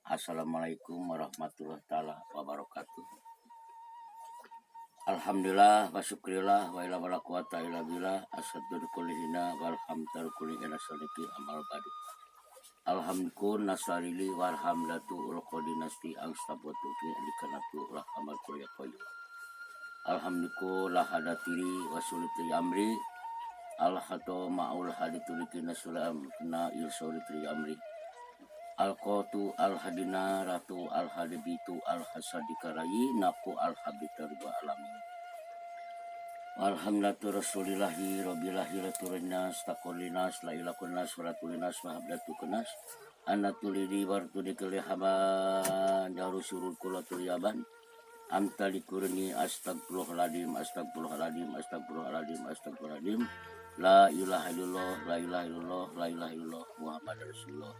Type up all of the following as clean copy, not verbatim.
Assalamualaikum warahmatullahi taala wabarakatuh. Alhamdulillah wa syukrillah wa ila wala quwata illa billah asaddu kulli hina wal hamdul kulli ila saliki amal badu. Alhamdulillah nasarili warhamdatu ulqodinasti angstapatu fi dikanatu rahmal kulli qayyum. Alhamdulillah hadatiri wa sulitri amri alhato ma'ul hadituliki nasulam na il sulitri amri. Al-Qatu al-Hadina Ratu al-Hadibitu al-Hasadikarayi Naku al-Habitar wa alamin. Alhamdulillah Rasulillahi Rabbilahi Raturinas Takulinas La ilakunas Waratulinas Mahabdatu kenas Anatulidi Wartudi kelihaban Jaru surul kulatuliaban Amtali kurni astagfirullahaladzim Astagfirullahaladzim Astagfirullahaladzim Astagfirullahaladzim La ilaha illallah La ilaha illallah La ilaha illallah Muhammad Rasulullah.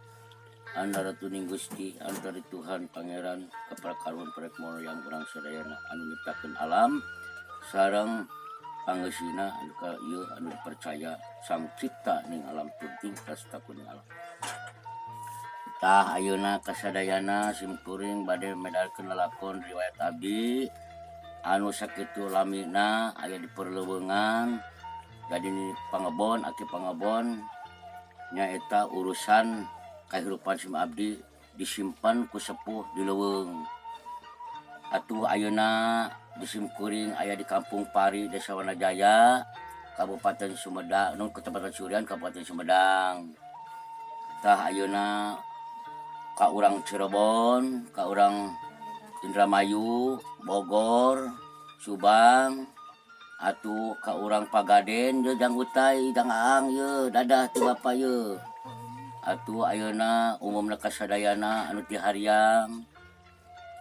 Antara tuning Gusti antara Tuhan Pangeran keperkaruan perekmono yang kurang sadayana anu nyiptakeun alam sareng pangeusina anu ka ieu anu percaya sang cipta ning alam penting kastakuning alam. Tah ayeuna kasadayana simkuring bade medalkeun lalakon riwayat abdi anu sakitu lamina aya di perleuweungan jadi pangebon aki pangebon nyaeta urusan kehidupan sim abdi disimpan ku sepuh di leuweung. Atuh ayeuna di simkuring aya di Kampung Pari Desa Wanajaya Kabupaten Sumedang nun Kecamatan Surian Kabupaten Sumedang. Tah ayeuna ka urang Cirebon, ka urang Indramayu, Bogor, Subang, atuh ka urang Pagaden ye jang utai jang aang ye dadah ti bapa ye. Atuh ayeuna umumna kasadayana anu ti Haryang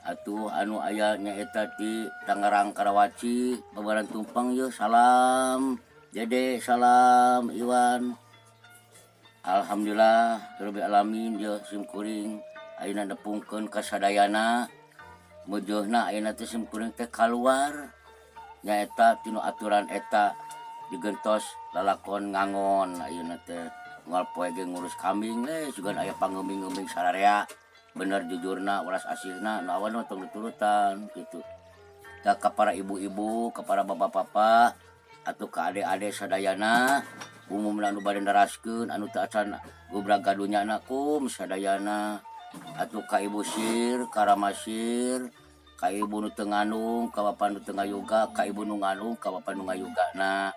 atuh anu aya nyaeta ti Tangerang Karawaci babaran tumpang ye salam Dede salam Iwan. Alhamdulillah rabbil alamin ye simkuring ayeuna nepungkeun kasadayana meujeuna ayeuna teh simkuring teh kaluar nyaeta tinu aturan eta digentos lalakon ngangon ayeuna teh ngal poe ge ngurus kambing sugan aya pangeuming-euming sararea bener jujurna waras asihna nu awan tong diturutan kitu. Da ka para ibu-ibu ka para bapak-bapak atuh ka ade-ade sadayana umumna anu bade ndaraskeun anu teu acan gubrag gadunyana kum sadayana atuh ka ibu sir ka ramasir ka ibu nu teu ngandung ka bapa nu teu ngayuga ka ibu nu ngandung ka bapa nu ngayugana.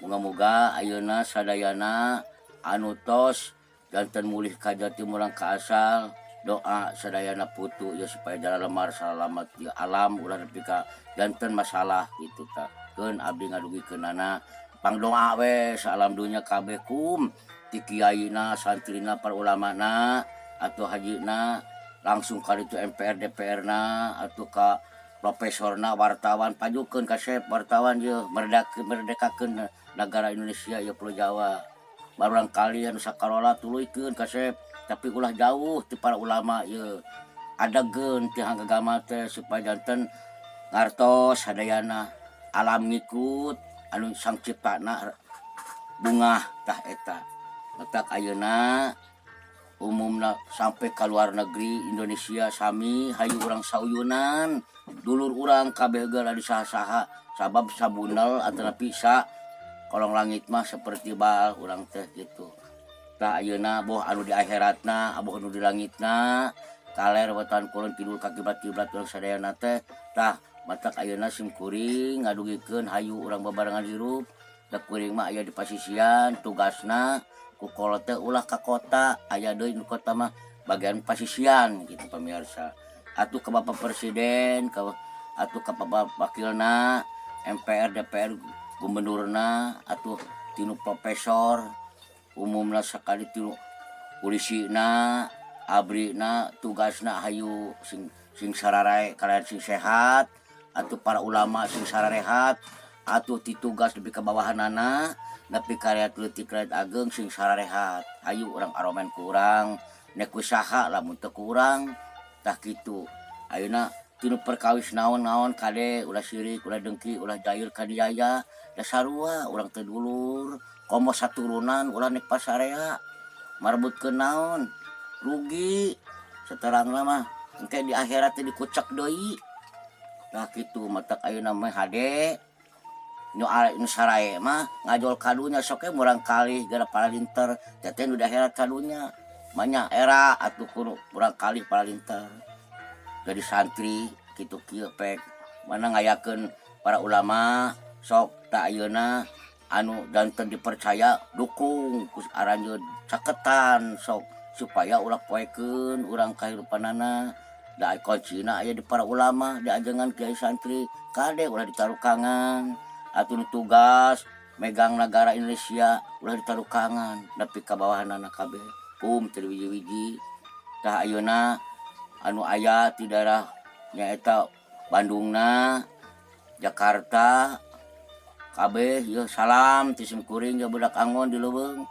Muga-muga ayeuna sadayana anu tos janten mulih ka jati mulang ka asal doa sadayana putu ya supaya jalan lemar salamat di alam ulah nepi ka janten masalah kitu tah keun abdi ngadugikeunana pangdoa we salam dunya kabeh kum ti kiyaina santrina para ulamana atuh hajina langsung ka ditu MPR DPR na atuh ka profesorna wartawan pajukeun ka Sep wartawan ye merdekakeun negara Indonesia ya Pulau Jawa. Barangkali anu sakarola tuluykeun ka Sep tapi ulah jauh ti para ulama ye adageun ti hanggagama teh supaya janten ngartos sadayana alam ngikut anu sang ciptana bungah tah eta. Matak ayeuna umumna sampai ka luar negeri Indonesia sami hayu urang sauyunan dulur urang kabeh ge di saha-saha sabab sabunel antara pisah kolong langit mah seperti bal urang teh gitu. Tah ayeuna boh anu di akhiratna aboh anu di langitna kaler wetan kulon kidul ka kiblat-kiblat urang sadayana teh tah matak ayeuna simkuring ngadugikeun hayu urang babarengan hirup da kuring mah aya di pasisian tugasna ku kolot teh ulah ka kota aya deui nu kota mah bagian pasisian gitu pemirsa. Atuh ka Bapak Presiden atuh ka Bapak Wakilna MPR DPR gubernurna atuh tinu profesor umumna sakali tinu polisina abrina tugasna hayu sing sarare kalian sing sehat atuh para ulama sing sararehat atuh ti tugas lebih ke bawahanana nepi karya leutik rakyat ageng sing sararehat hayu urang aromen kurang nek usaha lamun teu kurang tah kitu. Ayeuna tinu perkawis naon-naon kade ulah sirik ulah dengki ulah jail kadiaya da sarua urang teh dulur komo saturunan ulah nek pasarea marbutkeun naon rugi seterangna mah engke di akhirat teh dikucek deui. Nah kitu matak ayeuna mah hade nu sarae mah ngajol kadunya sok murang kali gara paralinter teh nu di akhirat kadunya manya era atuh kudu murang kali paralinter. Jadi santri kitu kieu pek mana ngayakeun para ulama sok ta ayeuna anu janten dipercaya dukung kus aranjeun caketan sok supaya ulah poekeun urang kahirupanana da kuncina aya di para ulama di ajengan kiai santri kade ulah ditarukangan atuh tugas megang negara Indonesia ulah ditarukangan nepi ka bawahanana kabeh teu wiji-wiji tah ayeuna anu aya di daerah nyaeta Bandungna Jakarta kabeh ya salam ti simkuring ya budak angon di leuweung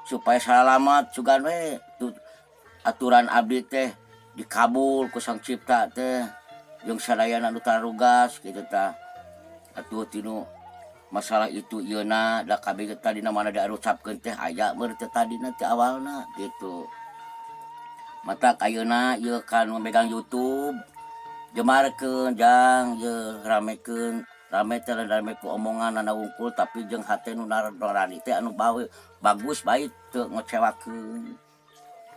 supaya salamat sugan we aturan abdi teh dikabul ku Sang Cipta teh jeung sadayana anu tarugas kitu tah atuh tinu masalah itu ieuna da kabeh teh dina mana diarucapkeun teh aya meureun teh tadina ti awalna gitu. Mata ayeuna ieu kan megang YouTube jemarkeun jang ye ramekeun rame teh rame ku omongan anu wungkul tapi jeung hate nu narani teh anu bagus baik teu ngecewakeun.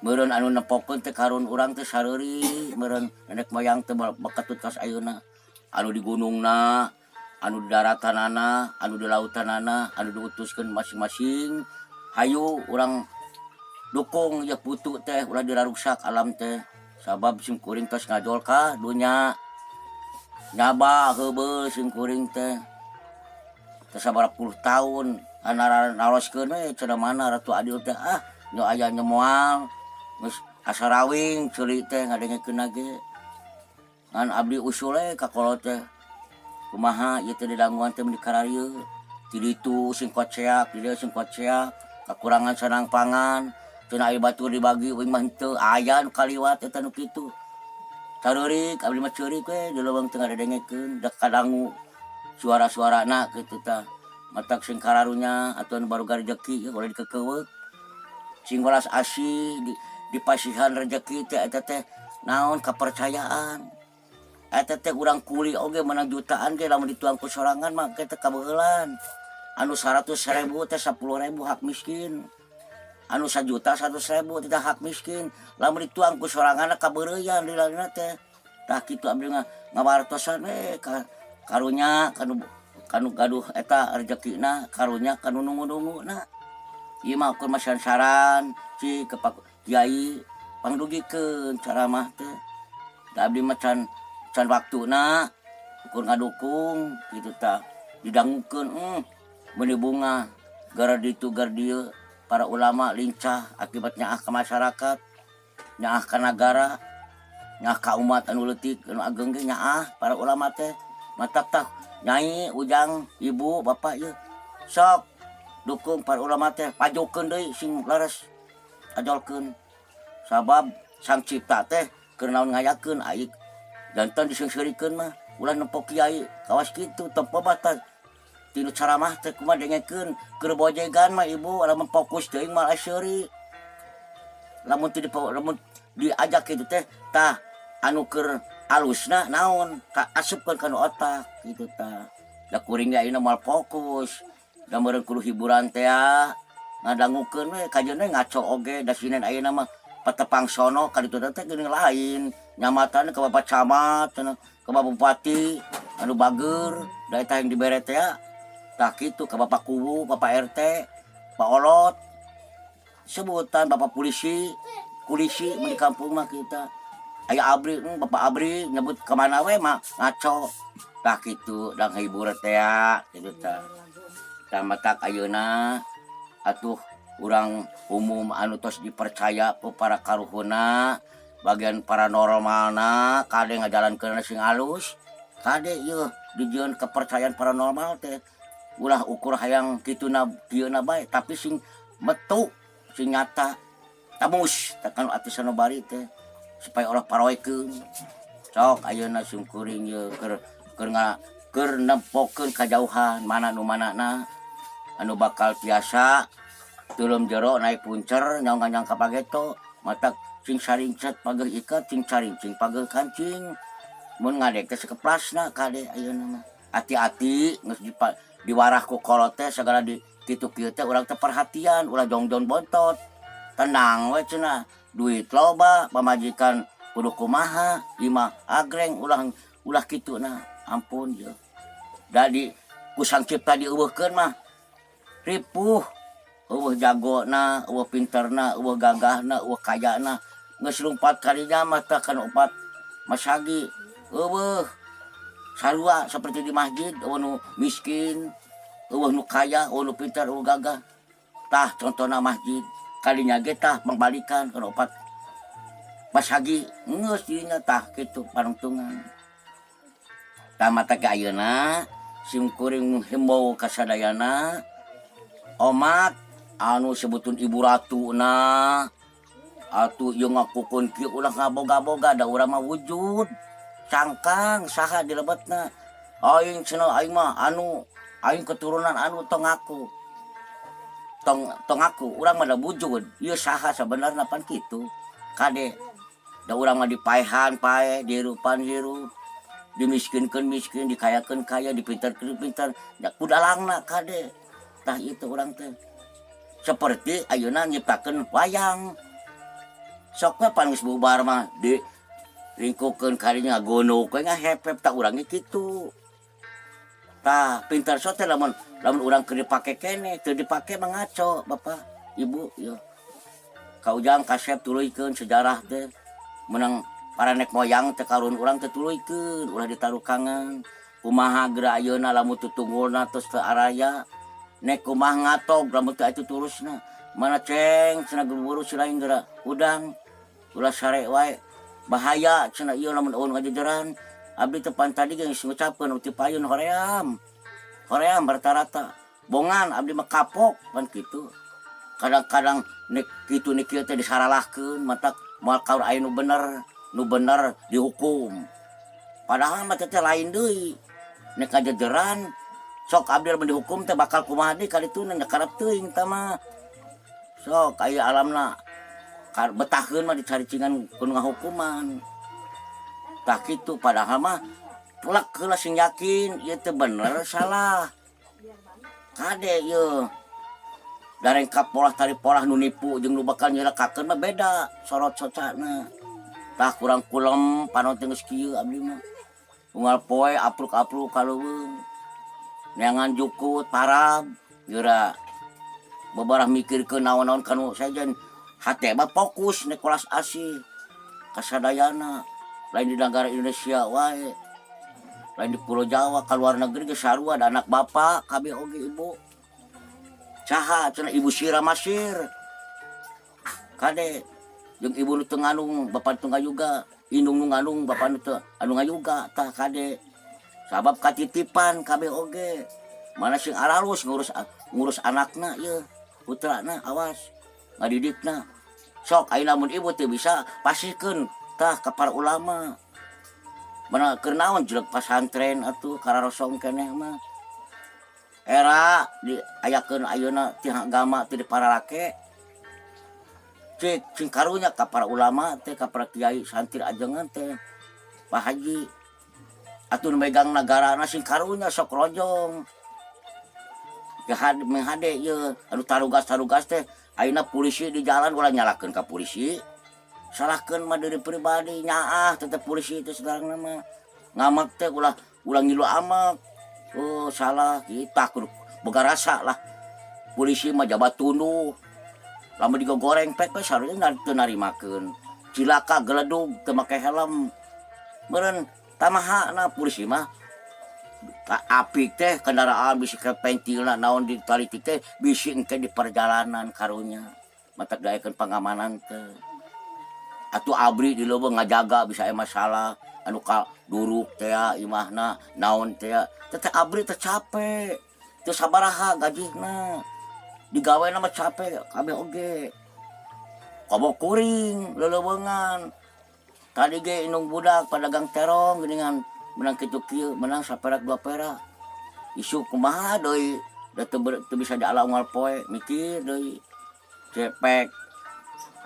Meureun anu nempokeun teh karun urang teh sareuri meureun nenek moyang teh bakatut kas ayeuna anu di gunungna anu di daratanana anu di lautanana anu diutuskeun masing-masing hayu urang dukung ya putu teh ulah diraruksak alam teh sabab simkuring tos ngajol ka dunya nyaba heubeul simkuring teh sabaraha puluh tahun naroskeun we cenah mana Ratu Adil teh nya aya nyemoal geus asarawing ceuri teh ngadengekeun ge ngan abdi usul ka kolot teh kumaha ieu teh didanguan teh di kararieu ti ditu sing koceak di dieu sing koceak kakurangan sanang pangan cenah aya batur dibagi uing mah henteu aya nu kaliwat eta nu kitu sareurik abdi mah ceurik we di leuweung teu ngadengekeun da kadangu suara-suarana kitu tah matak sing kararunya atuh anu baruga rezeki ulah dikekeuweuk sing welas asih dipasihan rezeki teh eta teh naon kepercayaan eta teh urang kuli oge menang jutaan ge lamun dituang ku sorangan mah teh kabeulan anu 100.000 teh 10.000 hak miskin anu 1 juta 100.000 teh hak miskin lamun dituang ku sorangan kabeureuyan lilana teh tah kitu abdi ngawartosan we karunya kanu gaduh eta rezekina karunya kanu nunggu-nungguna ieu mah ukur saran ci ke kiai pangdugikeun ceramah teh da abdi mah can waktuna ukur ngadukung kitu tah didangukeun meuni bunga gara ditu gar dieu para ulama lincah akibat nyaah ka masyarakat nyaah ka nagara nyaah ka umat anu leutik anu ageng ge nyaah para ulama teh matak tah nyai ujang ibu bapak ieu sok dukung para ulama teh pajokeun deui sing laras ajolkeun sabab Sang Cipta teh keur naon ngayakeun aik janten diseungseurikeun mah ulah nempo kiai kawas kitu tempo batas tinu caramah teh kumaha dengekeun keur bojegan mah ibu lamun fokus teuing mah aseuri lamun diajak kitu teh tah anu keur alusna naon ka asupkeun kana otak kitu tah da kuring ge ayeuna moal fokus da meureun kudu hiburan teh ngadangukeun we kajeun we ngaco oge da sinen ayeuna mah patepang sono ka ditu teh geuning lain nyamatan ke bapak camat ke bapak bupati anu bager da eta yang dibere teh tah kitu ke bapak kubu bapak RT Pak Olot sebutan bapak polisi di kampung mah kita aya abri bapak abri nyebut kemana we mah ngaco tah kitu dang hibur teh kitu tah tamatak ayeuna atuh urang umum anu tos dipercaya ku para karuhuna bagian paranormalna kade ngajalankeun sing alus kade ieu dijieun kepercayaan paranormal teh ulah ukur hayang kituna pieuna bae tapi sing metu sing nyata tamus tekan ati sanobari teh supaya ulah paroekeun sok ayeuna sungkuring ieu keur nempokeun kajauhan mana nu manana anu bakal biasa tulum jero naik puncer nyangka pageto matak cing saringcat pageuh ikat cing carincing pageuh kancing mun ngadek teh sakeplasna kade ayeuna mah hati-hati geus diwarah ku kolot teh sagala di kitu kieu teh urang teh perhatian ulah jongjon bontot tenang we cenah duit loba pamajikan kudu kumaha imah agreng ulah kitu nah ampun je dadi ku Sang Cipta dieuweuhkeun mah ripuh eueuh jagona eueuh pinterna eueuh gagahna eueuh kayana geus 4 kalinya mah teh kana 4 masagi eueuh sarua seperti di masjid eueuh nu miskin eueuh nu kaya eueuh nu pintar eueuh gagah tah contohna masjid kalinya ge tah pangbalikan kana 4 masagi geus dinya tah kitu panungtungan tamata ke ayeuna simkuring himbau ka sadayana omat anu sebutun ibu ratu na atuh ieu ngakukeun kieu ulah ngaboga-boga da urang mah wujud cangkang saha di lebetna aing cenah aing mah anu aing keturunan anu tong aku urang mah da wujud ieu saha sabenerna pan kitu kade da urang mah dipaehan pae dihirupan hirup dimiskinkeun miskin dikayakeun kaya dipintarkeun pintar da kudalangna kade tah itu urang teh seperti ayeuna nyiptakeun wayang sok we pan geus bubar mah di ringkukeun kadinya gono we ngahepep tah urang ge kitu tah pintar sok teh lamun urang keur dipake keneh teu dipake mah ngaco bapak ibu yeuh kaujang kasep tuluykeun sejarah teh menang para nek moyang teh karun urang teh tuluykeun ulah ditarukangan kumaha geura ayeuna lamun tutunggulna tos teu araya nek kumaha ngatog lamun teu atuh turusna mana ceng cenah guru selain geura udang ulah sare wae bahaya cenah ieu lamun eueun ngajejeran abdi teh pan tadi geus ngucapkeun uti payun hoream rata-rata bongan abdi mah kapok pan kitu kadang-kadang nek kitu nek kieu teh disaralahkeun matak moal kaur aya nu bener dihukum padahal mah teh lain deui nek ngajejeran sok abdi lamun dihukum teh bakal kumaha deui kalituna nyakarep teuing tah mah sok aya alamna betahkeun mah dicaricingan kudu ngahukuman tah kitu padahal mah plek heula sing yakin ieu teh bener salah kade ieu dareng kapolah tari polah nu nipu jeung nu bakal nyelakakeun mah beda sorot socana tah kurang kulem panon teh geus kieu abdi mah unggal poe apluk-apluk kaleuweung neangan jukut parab geura babarah mikirkeun naon-naon kanu sajen hate mah fokus nek kelas asih kasadayana lain di negara Indonesia wae lain di Pulau Jawa ka luar negeri ge sarua ada anak bapak kabeh oge ibu caha cenah ibu sira masir kade jeung ibu nu teu ngandung bapak teu ngayuga indung nu ngandung bapak nu teu anu ngayuga tah kade sabab katitipan kabeh oge mana sing aralus ngurus anakna ieu putrana awas ngadidikna sok ayeuna mun ibu teu bisa pasihkeun tah ka para ulama mana keur naon jelek pasantren atuh kararosong keneh mah era diayakeun ayeuna ti agama ti dipararake cik cing karunya ka para ulama teh ka para kiai santri ajengan teh Pak Haji atuh nu megang nagarana sing karunya sok rojong menghade ieu anu tarugas teh ayeuna polisi di jalan ulah nyalakeun ka polisi salahkeun mah diri pribadi nyaah tetep polisi itu sekarang mah ngamak teh ulah ngilu amak oh salah kita kudu boga rasa lah polisi mah jabat tunduh lamun digoreng pek we sarunya teu narimakeun cilaka geledug teu make helm meureun tamahana polisi mah apik teh kendaraan bisi ke pentilna naon di taliti teh bisi engke di perjalanan karunya matak daekeun pangamanan teh atuh abri di leuweung ngajaga bisa aya masalah anu ka duruk teh imahna naon teh teh abri teh capek teu sabaraha gajihna digaweana mah capek kabeh oge kobok kuring leuleungan tadi ge indung budak padagang terong geuningan menang kitu kieu menang saperak 2 perak isu kumaha deui da teu bisa diala unggal poe mikir deui cepek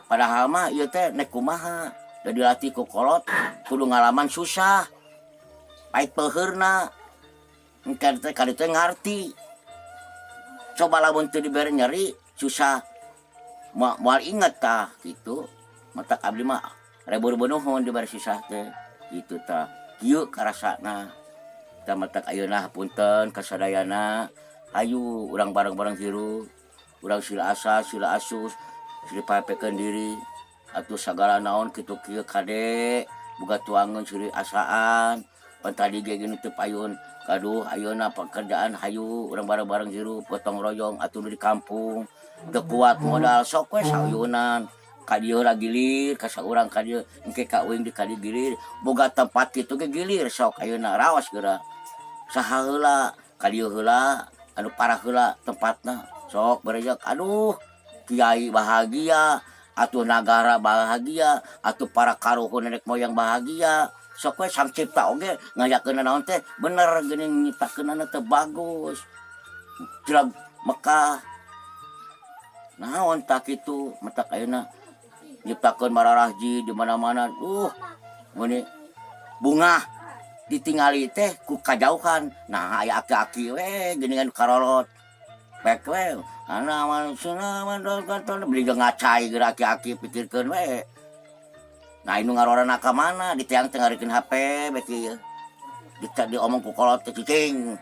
padahal mah ieu teh nek kumaha da dilatih ku kolot kudu ngalaman susah pait peuheurna engke teh kali teh ngarti coba lamun teu dibere nyeri susah moal inget tah gitu mata abdi mah rebur nuhun dibere susah teh gitu tah kieu karasana tah mata ayeuna punten kasadayana ayu urang bareng-bareng hirup urang sila asa sila asus sila papekeun diri atuh sagala naon kitu kieu kade boga tuangeun siri asaan pan tadi ge gini teu payun kaduh ayeuna pekerjaan hayu urang bareng-bareng hirup gotong royong atuh di kampung teu kuat modal sok we sayunan ka dieu ra gilir ka saurang ka dieu engke ka uing di ka dieu gilir boga tempat kitu ge gilir sok ayeuna raos geura saha heula ka dieu heula anu parah heula tempatna sok berejak aduh kiai bahagia atuh nagara bahagia atuh para karuhun nenek moyang bahagia sok we sang cipta oge ngayakeun naon teh bener geuning nyiptakeunana teh bagus jelag Mekah naon tak kitu mata ayeuna nyiptakeun mararahji di mana-mana muni bunga ditingali teh ku kajauhan nah aya aki-aki we geuningan karorot pek we ana manusia mandol beli ngacai geura aki-aki pikirkeun we nah inu ngarorana ka mana di tiang teh ngarikeun HP beki ieu diomong ku kolot teh cicing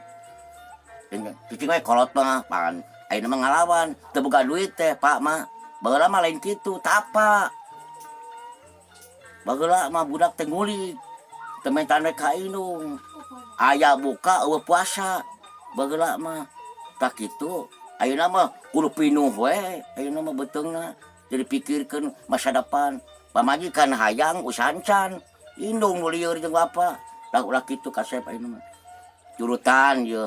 we kolot mah pan ayeuna mah ngalawan teu boga duit teh Pak mah baheula mah lain kitu tapa baheula mah budak teh ngulik teu mentan we ka inung aya buka eueuh puasa baheula mah tak kitu ayeuna mah kudu pinuh we ayeuna mah beteungna jadi pikirkeun masa depan pamajikan hayang usahan can indung nu lieur jeung bapa ulah kitu kasep ayeuna mah jurutan ieu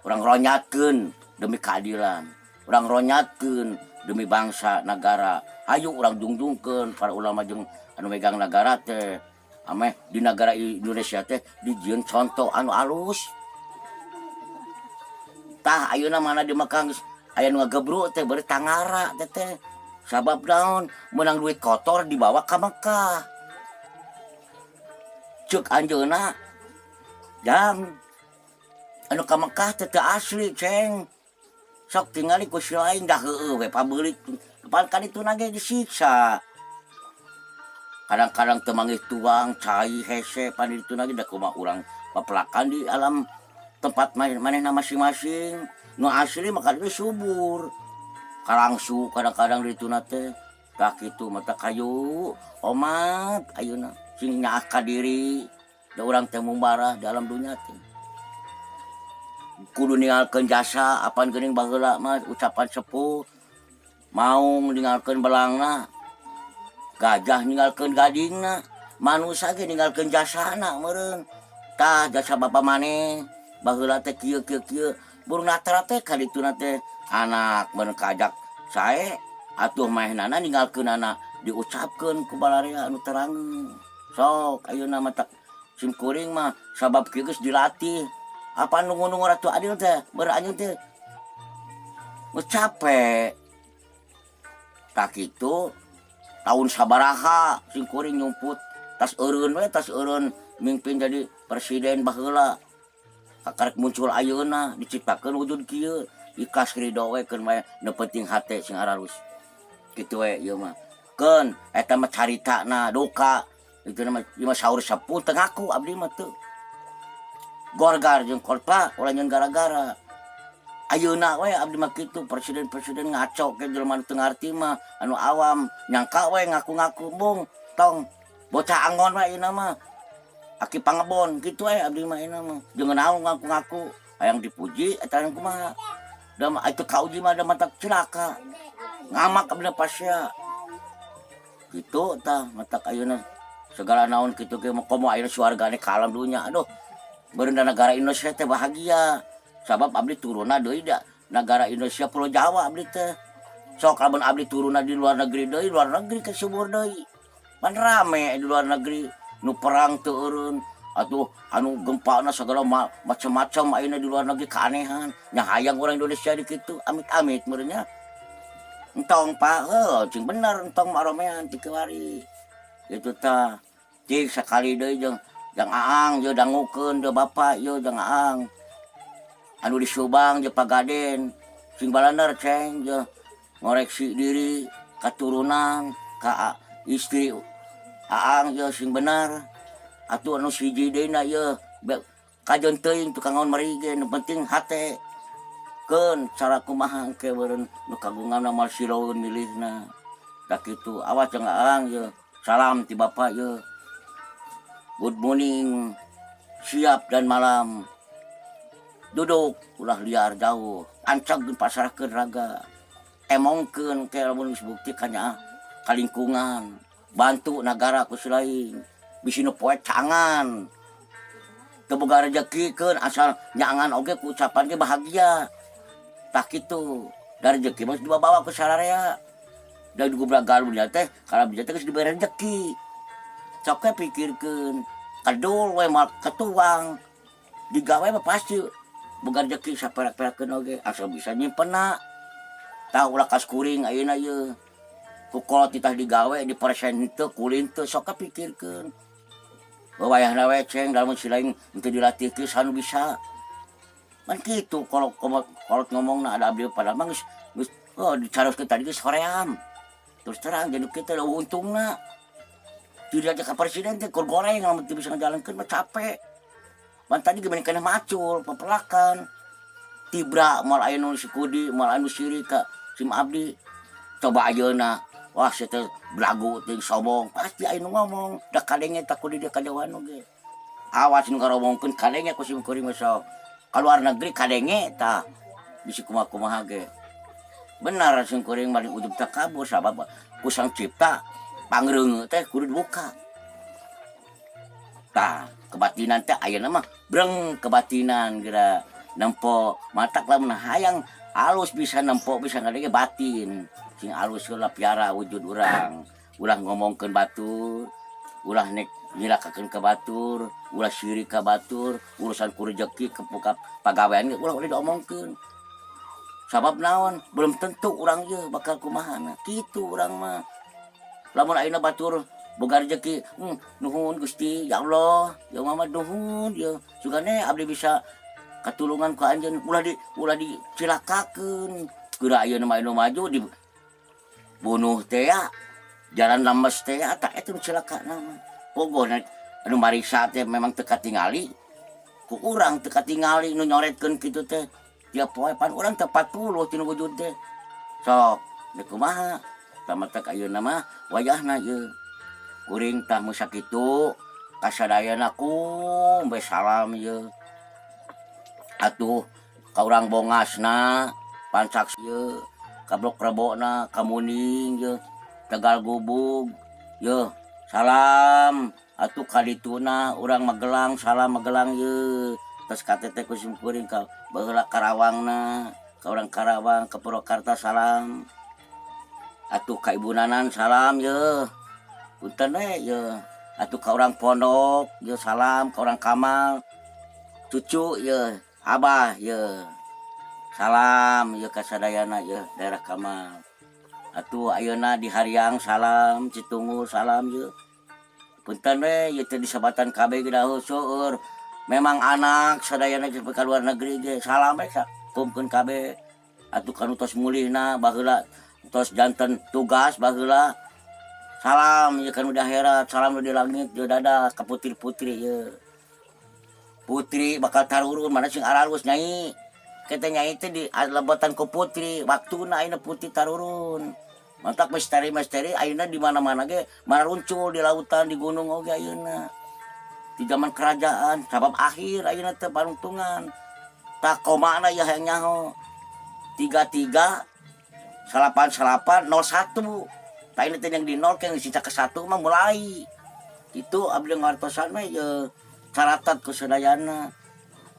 urang ronyatkeun demi keadilan urang ronyatkeun demi bangsa negara hayu urang jungjungkeun para ulama jeung anu megang nagara teh ameh di negara Indonesia teh dijieun contoh anu alus tah ayeuna mana di Mekah aya nu ngagebruk teh beureut tangara teh sabab naon meunang duit kotor dibawa ka Mekah ceuk anjeunna jang anu ka Mekah teh teu asli ceng sok tingali ku si lain dah heueuh we pabeulik pan ka ditu nage disiksa kadang-kadang teu manggih tuang cai hese pan ditu nage da kumaha urang papelakan di alam tempat manehna masing-masing nu asli mah kali subur kalangsu kadang-kadang ditu teh tah kitu mata kayu omat ayeuna sing nyaah ka diri da urang teh mumbara dalam dunya teh kudu ningalkeun jasa apan geuning baheula mah ucapan sepuh maung ningalkeun belangna gajah ningalkeun gadingna manusia ge ningalkeun jasana meureun tah jasa bapa maneh baheula teh kieu burung natara teh ka dituna teh anak beun kajak sae atuh maehnana ningalkeunana diucapkeun ku balarea anu terang sok ayeuna mah tak sim kuring mah sabab kieu geus dilatih apa nunggu-nunggu ratu adil teh beranjing teh capek tak itu tahun sabaraha sim kuring nyumput tas eureun mimpin jadi presiden baheula karek muncul ayeuna diciptakeun wujud kieu ikas ridho we keun we nu penting hate sing ararus kitu we ieu mah keun eta mah caritana duka itu mah ieu mah saur sepuh teu ngaku abdi mah teu gorgar jeung kolpa ulah nyeun gara-gara ayeuna we abdi mah kitu presiden ngaco ke jelema teu ngarti mah anu awam nyangka we ngaku-ngaku bung tong bocah angon we ayeuna mah aki pangebon kitu we abdi mah ayeuna mah jeung naon ngaku-ngaku hayang dipuji eta kumaha da mah atuh kauji mah da mata cilaka ngamak abdi pasya kitu tah mata ayeuna segala naon kitu ge komo ayeuna suargane ka alam dunya aduh beureun negara Indonesia teh bahagia sabab abdi turunna deui da negara Indonesia Pulau Jawa abdi teh sok lamun abdi turunna di luar negeri deui luar negeri ke subur deui pan rame di luar negeri nu perang teu eureun atuh anu gempana segala macam-macam ayeuna di luar negeri keanehan nya hayang urang Indonesia di kitu amit-amit meureun nya entong pak cing bener entong maromean ti kewari itu tah cing sekali deui jeung aang jeung dangukeun deui bapak yo jeung aang anu di Subang jeung Pagaden sing balaner ceng jeung ngoreksi diri katurunan ka istri aang yo sing bener atuh anu siji deuna ye kajeun teuing tukang ngaon marige nu penting hate keun cara kumaha engke beureun nu kagunganna mal siroun milihna da kitu awas jeung aang ye salam ti bapak ye good morning siap dan malam duduk ulah liar jauh ancag pasarkeun raga emongkeun ke lamun geus bukti kanya kalingkungan bantu nagara ku lain bisi nu poe cangan teu boga rezekikeun asal nyangan oge ku ucapan ge bahagia tak kitu da rezeki mah dibawa ku sararea da gubrak galunya teh kana bija teh geus dibere rezeki sok we pikirkeun kadul we mal ketuang digawe mah pasti boga rezeki saperak-perakeun oge asal bisa nyimpenna tah ulah kas kuring ayeuna ye pukul titah digawe di persen teu kulin teu sok pikirkeun wayahna we ceng dalam silain untuk dilatih ke sanu bisa kan kitu kalau ngomongna ada abdi pada mah geus dicaroskeun tadi geus soream terus terang jadi kita ada untungna tidak aja ka presiden teh kur goreng lamun teu bisa ngajalankeun mah capek man tadi geuman kana macul pepelakan tibra moal aya nu sikudi moal anu siri ka sim abdi coba ayeuna wah saya teh belagu ting sombong pasti aya nu ngomong da kadenge takut di dia kajauhan oge awas nu ngaromongkeun kadenge ku sim kuring sok kaluar negeri kadenge tah bisi kumaha ge benar sim kuring mari ujug teh kabur sabab ku Sang Cipta pangreungeut teh kudu dibuka tah kebatinan teh ayeuna mah breng kebatinan geura nempo matak lamun hayang alus bisa nempo bisa ngadenge batin sing alus heula piara wujud urang ulah ngomongkeun batur ulah nek nyilakakeun ka batur ulah syirik ka batur urusan ku rezeki ke pagawean ulah diomongkeun sabab naon belum tentu urang ye bakal kumahana kitu urang mah lamun ayeuna batur boga rezeki nuhun Gusti ya Allah ya Muhammad nuhun ya sugane abdi bisa katulungan ku anjeun ulah dicilakakeun geura ayeuna mah anu maju di bunuh teh ya jalan lemes teh ya tak eta celaka nama pokona anu mariksa teh memang teu katingali ku urang teu katingali nu nyoretkeun kitu teh tiap poe pan urang teh 40 tina wujud teh sok da kumaha tamatak ayeuna mah wayahna ye kuring tah mun sakitu kasadayana kumbe salam ye atuh ka urang bongasna pancak ye kablok rebona kamuning ye Tegal Gubug ye salam atuh kadituna urang Magelang salam Magelang ye tos KTT ku sim kuring ka baheula Karawangna ka urang Karawang ka Purwakarta salam atuh ka Ibu Nanan salam ye punten we ye atuh ka urang Pondok ye salam ka urang Kamal cucu ye abah ye salam ye kasadayana ye daerah Kamal atuh ayeuna di Hariang salam Citungur salam ye punten we ye teh disabatan kabeh ge dahulu seueur memang anak sadayana ge ka luar negeri ge salam we kumpulkeun kabeh atuh kanu tos mulihna baheula tos janten tugas baheula salam ye kanu di akhirat salam di langit ye dadah ka putri-putri ye putri bakal tarurun mana sing aralus nyai kita nyai teh di lebatan ku putri waktuna ayeuna putri tarurun mantak misteri ayeuna di mana-mana ge maruncul di lautan di gunung oge ayeuna di zaman kerajaan sabab akhir ayeuna teh panungtungan tak komana ya hayang nyaho 33 88 01 tah ini teh yang di 0 ke sisa ke 1 mah mulai itu abdi ngartosan mah ye caratat ku sadayana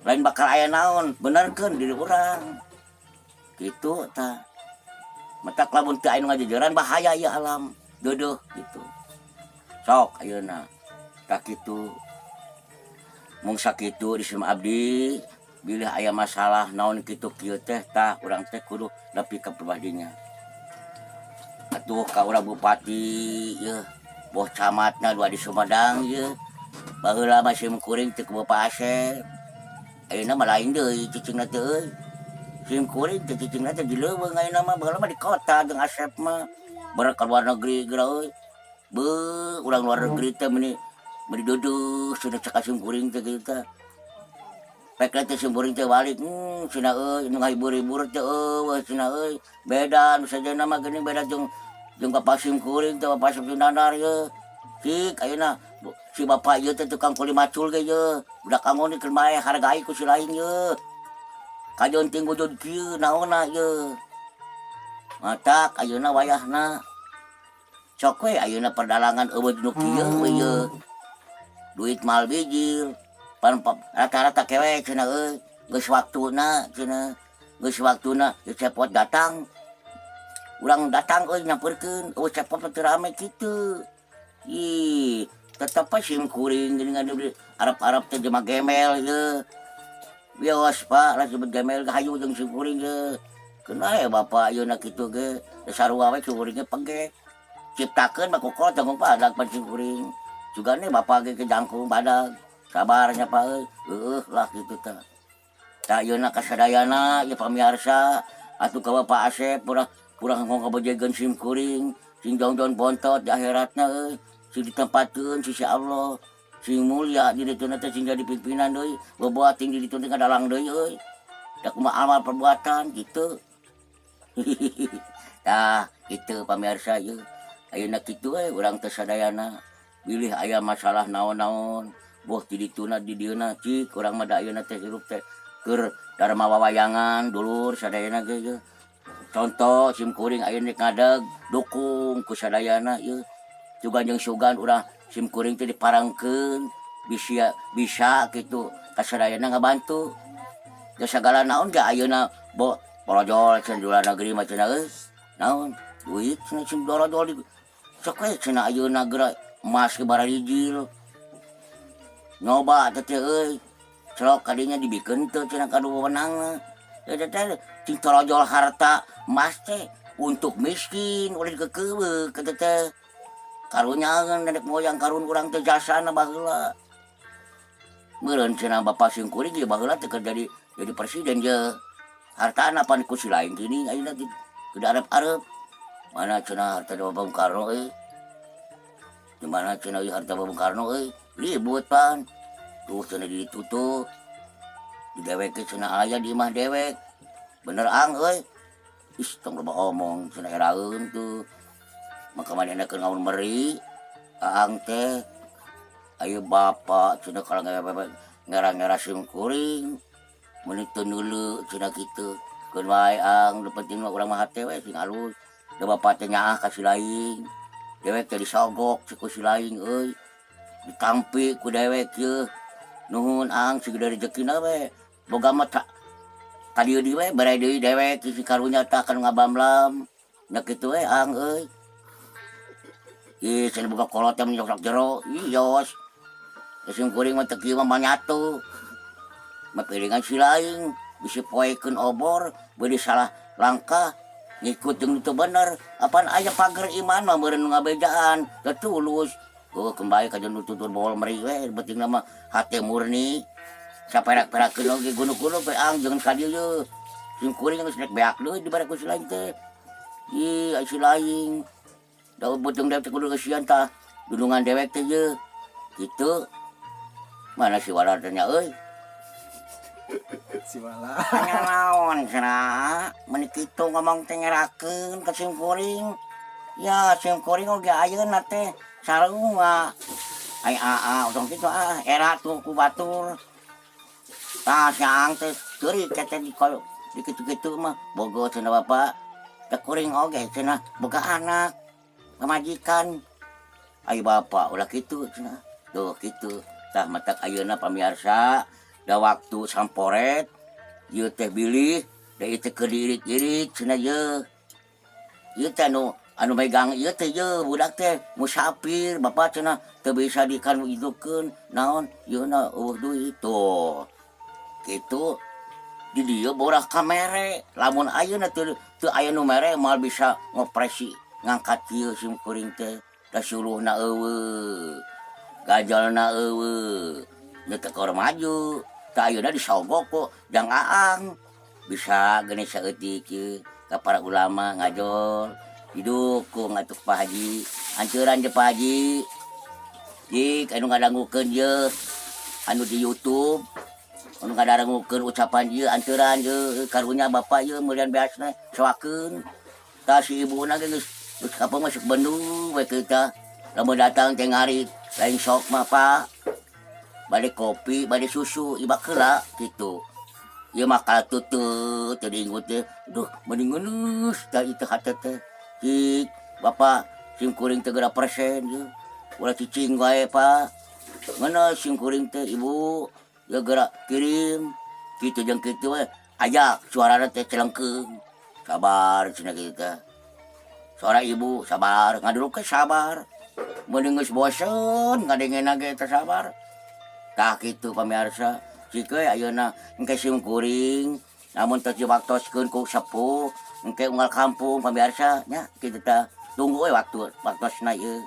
lain bakal aya naon benerkeun diri urang kitu tah matak lamun teu aya nu ngajejeran bahaya ya alam deudeuk gitu sok ayeuna tah kitu mung sakitu di sim abdi bilih aya masalah naon kitu kieu teh tah urang teh kudu nepi ka pribadinya atuh ka urang bupati ya boh camatna dua di Sumedang ya baheula mah sim kuring teu ku Bapak Asep ayeuna mah lain deui cicingna teh euy sim kuring teh cicingna teh di leuweung ayeuna mah baheula mah di kota jeung Asep mah beurang ka luar negeri geura euy beuh urang luar negeri teh meuni duduh cenah cek ka sim kuring teh kitu teh pek teh sim kuring teh balik cenah euy nu ngahibur-hibur teh eueuh cenah euy beda nu sajana mah geuning beda jeung Bapak sim kuring teh Bapak Asep Sundandar ye cik ayeuna si bapak ieu teh tukang kuli macul ge ye budak anggon keur bae hargai ku si lain ye kajon ting wujud kieu naonna ye matak ayeuna wayahna sok we ayeuna perdalangan eueuh nu kieu we ye duit mal bijil pan rata-rata kewe cenah euy geus waktuna cenah geus waktuna ye cepot datang urang datang euy nyampeurkeun eueuh cepot teu rame kitu ih tetep sim kuring geuning Arab-Arab teh jelema gemel ye bios Pak lah sebut gemel hayu jeung sim kuring ye keun bapak ayeuna kitu ge sarua we kuring ge pege ciptakeun mah kokol tanggung badag pan sim kuring jugane bapak ge kejangkung badag sabarnya Pak euy lah kitu teh ta ayeuna kasadayana ye pamiarsa atuh ka Bapak Asep purah ngong kabojegeun sim kuring sing jong-jong bontot di akhiratna euy sing ditempatkeun si Allah sing mulia di ditu teh sing jadi pimpinan deui boboat ting di ditu teh ngadalang deui euy da kumaha amal perbuatan gitu tah kitu pamirsa ieu ayeuna kitu we urang teh sadayana bilih aya masalah naon-naon boh di dituna di dieuna cik urang mah da ayeuna teh hirup teh keur dharma wawayangan dulur sadayana ge contoh sim kuring ayeuna ngadeg dukung ku sadayana ieu juga jeung sugan urang sim kuring teh diparangkeun bisa kitu kasadayana ngabantu geus sagala naon ge ayeuna borojol cenah di luar negeri mah cenah naon duit cenah sim borojol sok we cenah ayeuna geura emas ke bararijil nyoba teh euy celok kadinya dibikeun teu cenah kadu wewenangna eta teh cing torojol harta emas teh untuk miskin ulah dikekeuweuk eta teh karunyangan nenek moyang karun urang teh jasana baheula meureun cenah Bapak sim kuring ge baheula teh keur jadi presiden je hartana pan ku si lain geuning ayeuna teu arep-arep mana cenah harta Bung Karno euy di mana cenah harta Bung Karno euy ribut pan tuh cenah ditutup di dewek cenah aya di imah dewek bener ang euy is tong loba omong cenah eraeun tuh maka manehna keur ngaun meri aang teh ayo bapak cenah kalau ngera-ngera sim kuring meuni teu neuleuh cenah kitu keun wae ang nu penting mah urang mah hate we sing alus da bapak teh nyaah ka si lain dewek teh disogok ku si lain euy ditampi ku dewek ye nuhun ang sigede rezekina we boga mah ka dieu we bare deui dewek si karunya tah kan ngabamlam nya kitu we ang euy ih cenah boga kolot teh nyok jero ih yos sim kuring mah teu kieu mah manyatu mah piringan si lain bisi poekeun obor beudi salah langkah ngikut jeung itu bener apaan aya pager iman mah meureun ngabejaan teu tulus kembali ka jeung tutur bol meri we pentingna mah hate murni saperak-perakeun oge gunu-gunu pe ang jangan ka dieu ye sim kuring geus nek beak deui dibere ku si lain teh ih ai si lain da beuteung dewek teh kudu kasihan tah dudungan dewek teh ye kitu mana si wala teh nya euy si wala naon cenah mun kitu ngomong teh ngerakeun ka sim kuring ya sim kuring oge ayeuna teh sarua ai usang kitu era tuh ku batur tah siang teh teurik teh di kitu-kitu mah bogo cenah bapak teh kuring oge cenah boga anak ngamajikan ai bapak ulah kitu cenah tuh kitu tah matak ayeuna pamiarsa da waktu samporet ieu teh bilih da ieu teh keur diirit-irit cenah ieu teh anu megang ieu teh budak teh musafir bapak cenah teu bisa dikanu hidupkeun naon ieuna duit tuh kitu di dieu borah kamere lamun ayeuna teu aya nu mere moal bisa ngopresi ngangkat kieu sim kuring teh da suluhna eueuh gajalna eueuh nya teu keur maju tah ayeuna disogok ku jang aang bisa geus saeutik kieu ka para ulama ngajol didukung atuh Pak Haji hanceuran je Pak Haji jik anu ngadangukeun ieu anu di YouTube anu ngadangukeun ucapan ieu hanceuran ieu karunya Bapak ieu mulian beasna soakeun tah si ibuna geus apa masuk Bandung we kita lamun datang teh ngarit lain sok mah Pak bade kopi bade susu iba keula kitu ieu mah katutut teu diingut teh duh mending geus tah itu hate teh cik Bapak sim kuring teh 3% ieu ulah cicing wae Pak mana sim kuring teh Ibu ya geura kirim kitu jeung kitu we aya suarana teh celengkeung sabar cenah kitu teh suara Ibu sabar ngaduluk ke sabar mending geus bosen ngadengena ge teh sabar tah kitu pamirsa cikeun ayeuna engke sim kuring namun teu dibaktoskeun ku sepuh engke unggal kampung pamirsa nya kitu teh tunggu we waktosna ieu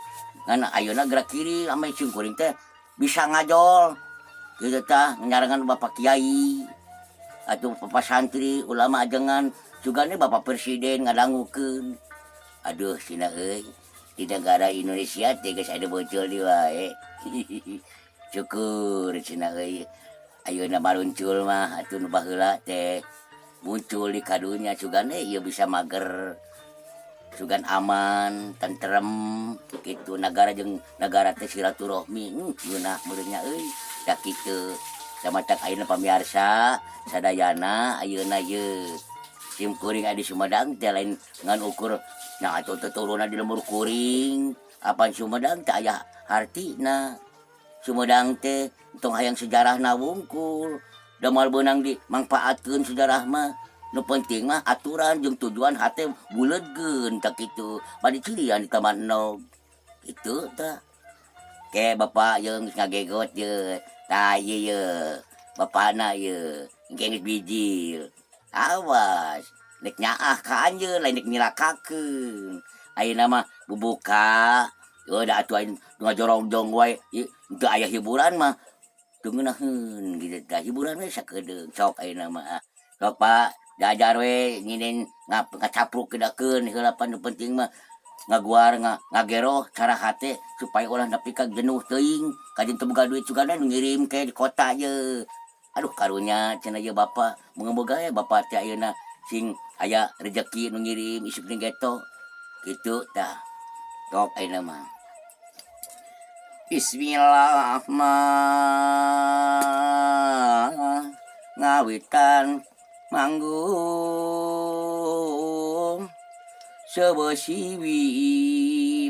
ngan ayeuna gerak kiri ame sim kuring teh bisa ngajol kitu teh nyarangan Bapak Kiai atuh Bapak santri ulama ajengan jugane Bapak Presiden ngadangukeun aduh cina euy di negara Indonesia teh geus aya bocil di wae syukur cina euy ayeuna maruncul mah atuh nu baheula teh muncul di kadunya sugane ieu bisa mager sugan aman tentrem kitu negara jeung negara teh silaturahmi geunah meureunnya euy da kitu samatak ayeuna pamirsa sadayana ayeuna ieu sim kuring adi Sumedang teh lain ngan ukur nah atuh tuturuna di lembur kuring apaan Sumedang teh aya hartina Sumedang teh tong hayang sejarahna wungkul da moal beunang dimangpaatkeun sejarah mah nu penting mah aturan jeung tujuan hate buleudkeun tak kitu bade cirian di Taman Enog kitu tah ke Bapak jeung ngagegot ye tah ieu ye bapana ye engke geus bijil awas nek nyaah ka anjeun lain nek nilakakeun ayeuna mah bubuka da atuh aing ngajorong-jong wae teu aya hiburan mah teu ngeunaheun kitu tah hiburan we sakedeung sok ayeuna mah sok Pak diajar we nginin ngacapruk kedakeun heula pan penting mah ngaguar ngagero cara hate supaya ulah nepi ka jenuh teuing kajeng teu boga duit juga nu ngirim ke di kota ye aduh karunya cenah ye Bapak mun boga ya Bapak teh ayeuna sing aya rezeki nu ngirim isuk ning geto kitu tah sok ayeuna mah Bismillah ngawitan manggung sebesiwi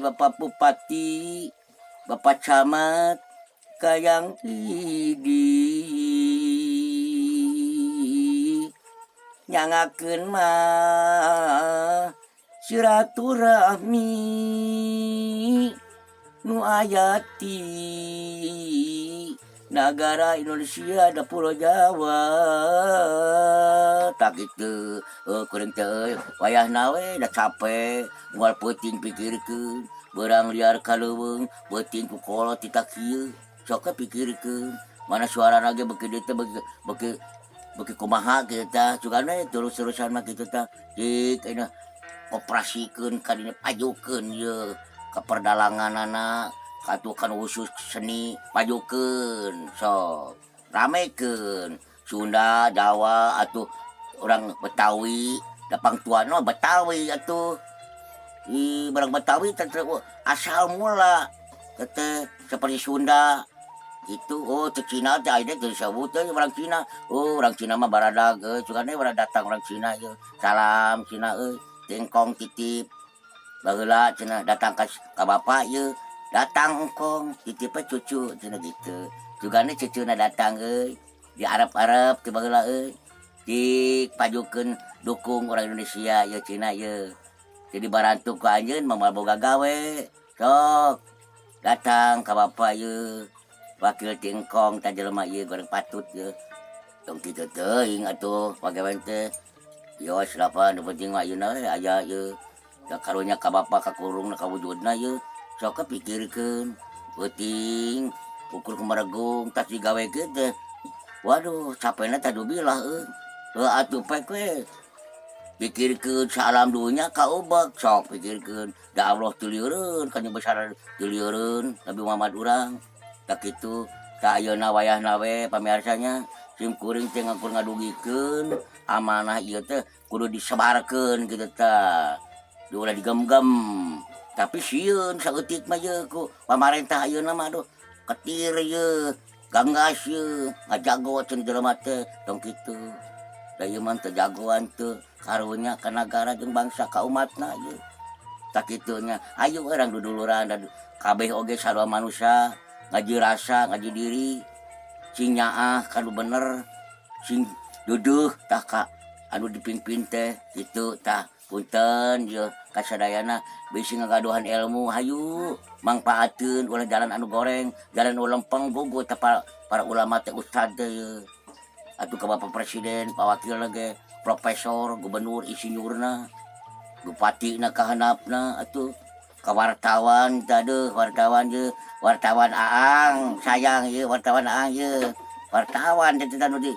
Bapak Bupati Bapak Camat Kayang Idi nyangakeun mah silaturahmi nu ayati negara Indonesia da Pulau Jawa tak kitu kuring teh wayahna we da capek moal peuting pikirkeun beurang liar kaleuweung peuting ku kolot ti kieu sok pikirkeun mana suarana ge beuki dieu teh beuki kumaha kitu tah cugane terus-terusan mah kitu tah dik ayeuna operasikeun ka dieu pajukeun ieu ka perdalanganana katukan khusus seni pajukeun sok ramekeun Sunda Jawa atuh orang Betawi dapang tuana Betawi atuh barang Betawi teh asal mula teh seperti Sunda itu teh Cina teh aya teh disebut teh orang Cina orang Cina mah baradag cugane bara datang orang Cina ye salam Cina tengkong titip baheula cenah datang ka Bapak ye datang engkong titip cucu cenah gitu jugane cucuna datang di Arab-Arab teh baheula dik pajukeun dukung orang Indonesia ye Cina ye jadi barantu ku anjeun mah boga gawe sok datang ka Bapak ye wakil tingkong ta jelema ye goreng patut ye tong kitu teuing atuh pagawean teh yos lapan nu penting mah ayeuna aya ye karunya ka bapa kakurung na kawujudna ye sok pikirkeun penting ukur kumaragung tas digawekeun teh waduh capekna tadu bilah atuh pek we pikirkeun salam dunya ka ubek sok pikirkeun da Allah tulieureun ka besar tulieureun Nabi Muhammad urang tak kitu ka ayeuna wayahna we pamiarsanya sim kuring teh ngadugikeun amanah ieu teh kudu disebarkeun kitu tah ulah digemgem tapi sieun saeutik mah ye ku pamarentah ayeuna mah aduh ketir ye ganggas ye ngajago cenah jelema teh tong kitu da ieu mah teu jagoan teu karunya ka nagara jeung bangsa ka umatna ye tak kitu nya ayo urang duduluran dan kabeh oge sarua manusia ngaji rasa ngaji diri sing nyaah kanu bener sing duduh tah ka anu dipingpin teh kitu tah punten ye kasadayana bisi ngagaduhan ilmu hayu mangpaatkeun ulah jalan anu goreng jalan anu lempeng gogo teh para ulama teh ustad teh ye atuh ka bapak presiden pak wakil ge profesor gubernur insinyurna bupatina kahanapna atuh ka wartawan tadeuh wartawan ye wartawan aang sayang ye wartawan aang ye wartawan teh tanu di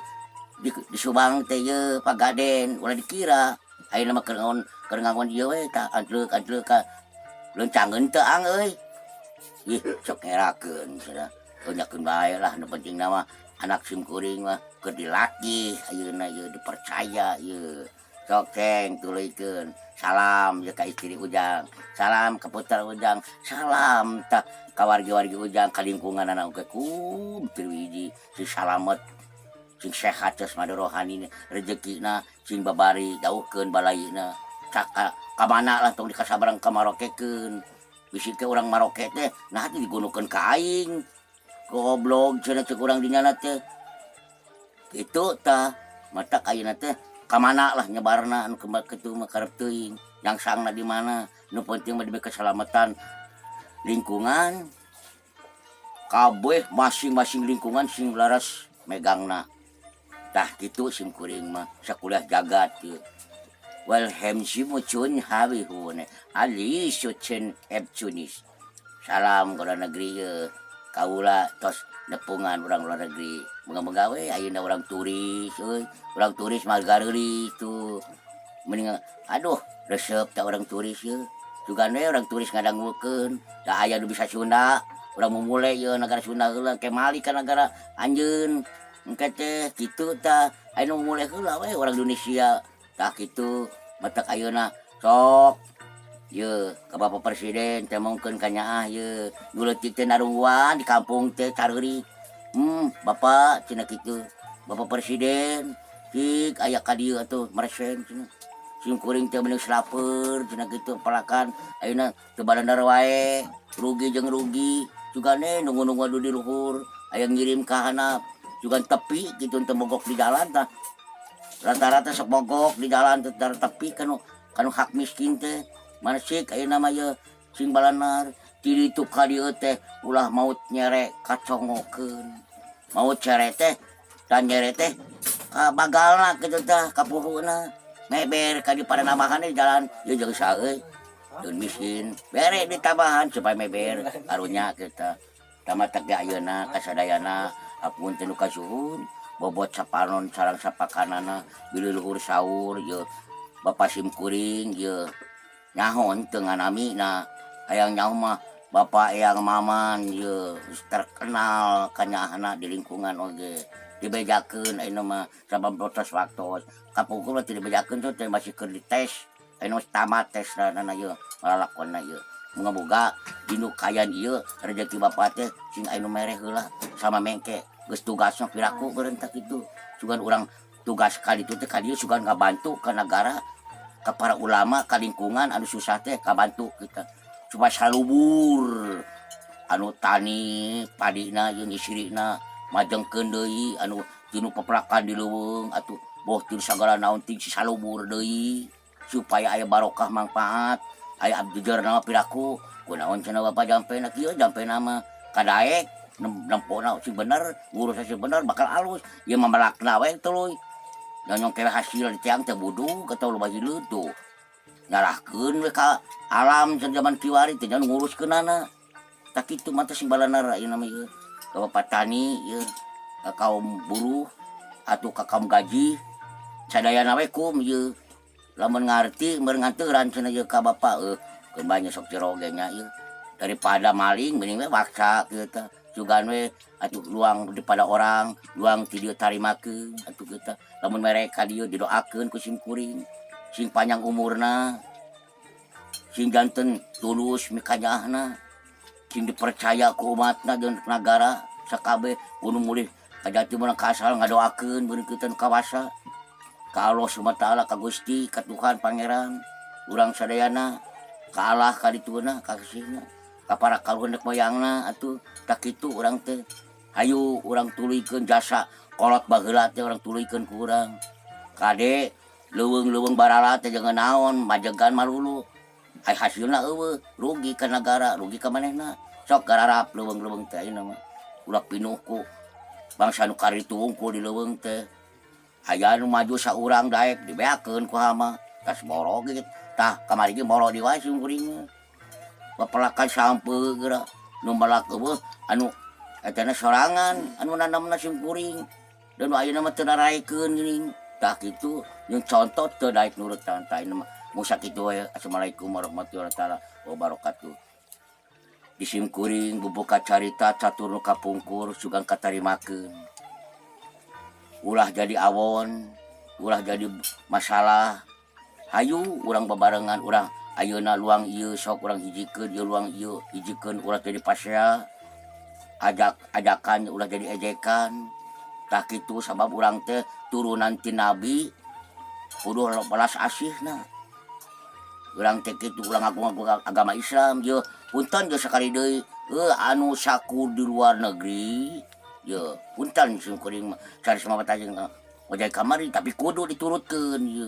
Subang teh ye Pagaden ulah dikira ayeuna mah keur ngangon ieu we tah antreuk ka leuncangeun teu ang euy ih sok ngerakeun cenah nyakeun bae lah nu pentingna mah anak sim kuring mah keur dilatih ayeuna ye dipercaya ye sok ceng tuluykeun salam ye ka istri Ujang salam ka putra Ujang salam tah ka wargi-wargi Ujang ka lingkungan anak oge kum teu hiji si salamet sing sehat jasmani rohani rezekina sing babari jauhkeun balaina ka mana lah tong dikasabarang ka marokekeun bisi teh urang maroke teh nah digunukeun ka aing goblok cenah ceuk urang dinyana teh kitu tah mata ayeuna teh ka mana lah nyebarna anu kitu mah karep teuing nyangsangna di mana nu penting mah demi keselamatan lingkungan kabeh masing-masing lingkungan sing laras megangna tah kitu sim kuring mah sakuliah jagat ye wal hemsi mucun hawi hune ali sucen ebcunis salam ka luar negeri ye kaula tos nepungan urang luar negeri moga-moga we ayeuna urang turis euy urang turis mah gareuli tu mending aduh resep teh urang turis ye jugan we urang turis ngadangukeun da aya nu bisa Sunda urang memule ye negara Sunda heula kemali ka negara anjeun engke teh kitu tah anu mulai heula we urang Indonesia tah kitu matak ayeuna sok ye ka bapak presiden teh mungkin ka nyaah ye nguleutik teh narungwan di kampung teh careurik bapak cenah kitu bapak presiden cik aya ka dieu atuh maresen cenah sim kuring teh mending slaper cenah kitu palakan ayeuna teu balandar wae rugi jeung rugi jugane nunggu-nunggu adu di luhur aya ngirim ka handap juga tepi gitu teu mogok di jalan tah rata-rata sok mogok di jalan teh tepi kanu hak miskin teh mana sih ayeuna mah ye sing balanar ti ditu ka dieu teh ulah maut nyere kacongokeun maut cere teh dan nyere teh ka bagalna kitu tah ka puhuna meber ka di paranamahan di jalan ye jeung saeuy deun miskin bere ditabahan supaya meber karunya kita tamatak ge ayeuna kasadayana apun teu kasuhun bobot sapanon sareng sapakanana bilih luhur saur ye bapak sim kuring ye nyahon teu nganamina hayang nyaho mah bapak eyang maman ye terkenal kanyaahna di lingkungan oge dibejakeun ayeuna mah sabab protes waktu kapungkur teh dibejakeun teh masih keur dites ayeuna tamat tesna ye ngalakonna ye moga-moga dinu kayan ieu rezeki bapak teh sing anu mereh heula sama mengke geus tugasna piraku beureun tah kitu sugan urang tugas ka ditu teh ka dieu sugan ngabantu ka negara ka para ulama ka lingkungan anu susah teh kabantu kita supaya salubur anu tani padina jeung isirina majengkeun deui anu tinu peprakan di leuweung atuh boh tinu sagala naon ting si salubur deui supaya aya barokah manfaat aya abdijarna piraku kunaon cenah bapak jampena kieu jampena mah kadaek nempona si bener ngurus si bener bakal alus ieu mah melakna we tuluy nyong kewe hasil di tiang teh budu katau loba hileut tuh nyalahkeun we ka alam zaman kiwari teh jangan nguruskeunana. Tak kitu mah teh simbalanna ieu nama ieu. Ka petani ieu ka kaum buruh atuh ka kaum gaji sadayana we kum ieu. Lamun ngarti meureun nganteuran cenah ieu ka bapa keun banyak sok ciroge nya ieu. Daripada maling mending we baksa kieu teh. Sugan we atuh luang daripada orang, luang ti dieu tarimakeun atuh kieu teh. Lamun mereka dieu didoakeun ku sim kuring. Sing panjang umurna, sing janten tulus mikanyahna, sing dipercaya ku umatna jeung nagara sakabe unu mulih kajati urang kasal ngadoakeun beuneu kitu kawasa ka Allah Subhanahu wa taala ka Gusti ka Tuhan Pangeran urang sadayana ka Allah ka dituna ka kesihna ka para kaluhur moyangna atuh tak kitu urang teh hayu urang tuluykeun jasa kolot baheula teh urang tuluykeun ku urang kade leuweung-leuweung barala teh jangan naon majegan malulu ai hasilna eueuh rugi ka negara rugi ka manehna sok gararap leuweung-leuweung teh ayeuna mah ulah pinuh ku bangsa nu karitu unggul di leuweung teh aya nu maju saurang daek dibeakeun ku hama tas moro gitu tah kamari ge moro di wae sim kuring bapelakan sampeu geura nu melak eueuh anu etana sorangan anu nanamna sim kuring dan ayeuna mah teu naraekeun geuning tah kitu jeung contoh teu daek nurut tah ayeuna mah musa kitu we. Assalamualaikum warahmatullahi wabarakatuh. Di sim kuring bubuka carita catur nu kapungkur sugan katarimakeun. Ulah jadi awon, ulah jadi masalah. Hayu urang babarengan urang ayeuna luang ieu sok urang hijikeun ieu luang ieu hijikeun ulah jadi pasea. Ajakan ulah jadi ejekan. Tah kitu sabab urang teh turunan ti nabi kudu balas asihna. Urang teh kitu urang ngaku agama Islam ye punten ge sakali deui anu sakur di luar negeri ye punten sim kuring mah cari sama batajeng ojai kamari tapi kudu diturutkeun ye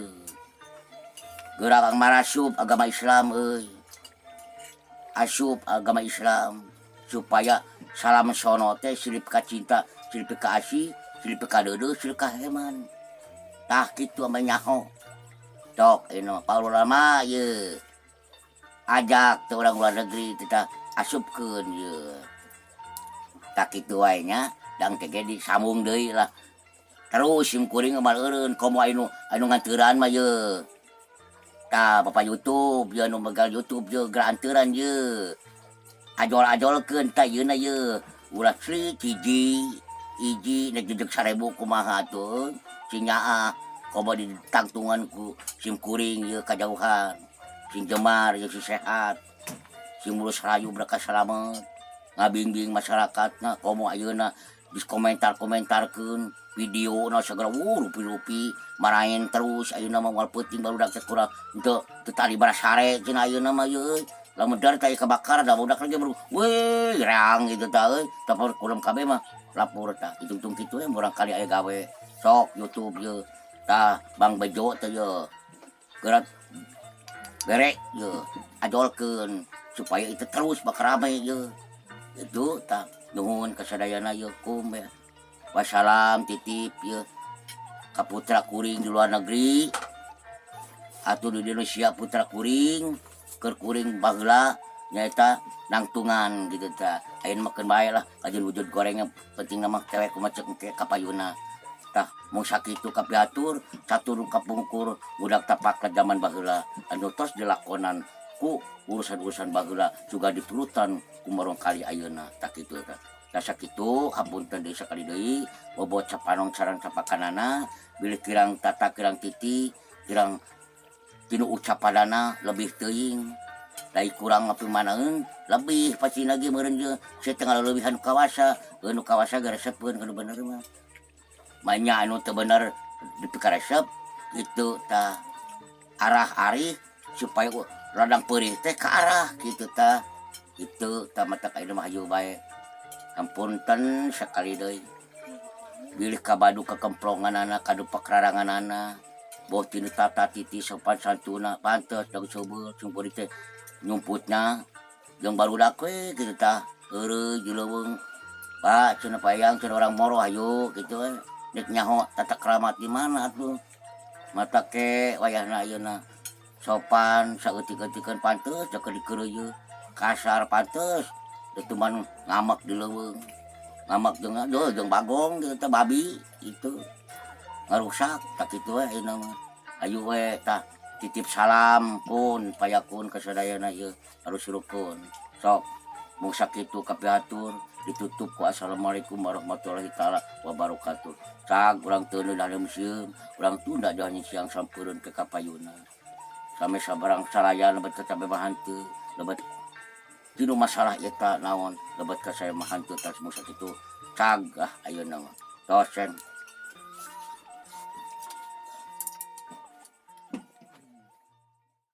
gerak marasup agama Islam euy asup agama Islam supaya salam sono teh silip ka cinta silip ka asih silip ka deudeu silip ka heman tah kitu ame nyaho tok ino paulama ye ajak ke orang luar negeri kita asupkeun ye tak kitu wae nya dang teh disambung deui lah terus sim kuring mal eureun komo anu nganteuran mah ye tah Bapak YouTube ye anu megal YouTube ye geura anteuran ye ajol-ajolkeun tah yeuna ye ulah slik hiji nek jeujeg 1000 kumaha tuh sing nyaa komo ditangtungan ku sim kuring ye kajauhan sing jemar ye si sehat sing mulus rayu berkah salamet ngabingbing masyarakatna komo ayeuna dis komentarkeun video na segala rupi-rupi marahin terus ayeuna mah moal peuting barudak teh kurang teu tali baras sare cenah ayeuna mah ye lamun dar teh kebakar da budak lagi baru weh reang gitu tah euy tapi kurang kabeh mah lapor tah hitung-hitung kitu urang kali aya gawe sok YouTube ye tah Bang Bejo teh ye gerak berek ye ajolkeun supaya itu terus bakal rame ye itu tah nuhun kasadayana ye kum ya wassalam titip ye ka putra kuring di luar negeri atuh di Indonesia putra kuring keur kuring baheula nyaeta nangtungan gitu tah ayeuna mah keun bae lah kajeun wujud gorengnya penting mah cewek kumaha cek kapayuna tah mau sakitu kapiatur catur kapungkur budak tapak ke zaman baheula anu tos dilakonan ku urusan-urusan baheula juga diturutan kumarong kali ayeuna tak kitu tah da sakitu hapunten deui sakali deui bobot capanong sareng capakanana bilih kirang tata kirang titi kirang tinu ucapanana lebih teuing lai kurang ngapimanaeun lebih pasti lagi meureun je setengah lebihan kawasa garesepkeun kana bener mah manya anu teu bener dipikaresep itu tah arah arih supaya radang peurih teh ka arah kitu tah itu tah mata ka mah hayu bae ampunten sakali deui bilih kabadu kakemplonganana kadu pakraranganana boh tinu tata titi sopan santuna pantes dagu seubeul sumber teh nyumputna jeung barudak we kitu tah eureun di leuweung Pak cenah payang cenah orang moro hayu kitu we nek nyaho tata keramat di mana atuh mata ke wayahna ayeuna sopan saeutik-eutikeun pantes da dikeureuy kasar pantes itu man ngamak di leuweung ngamak jeung bagong gitu teh babi itu ngarusak tak kitu we ayeuna mah ayu we tah titip salam pun payakun ka sadayana ieu harus rukun sok mung sakitu kapiatur ditutup ku assalamualaikum warahmatullahi taala wabarakatuh cag urang teu dalam sieum urang tunda jangan siang sampeureun ke kapayuna same sabarang salayan lebet ka bahan teu lebet tinu masalah eta naon lebet ka saya mah hanteu tas musa kitu cag ayeuna mah dosen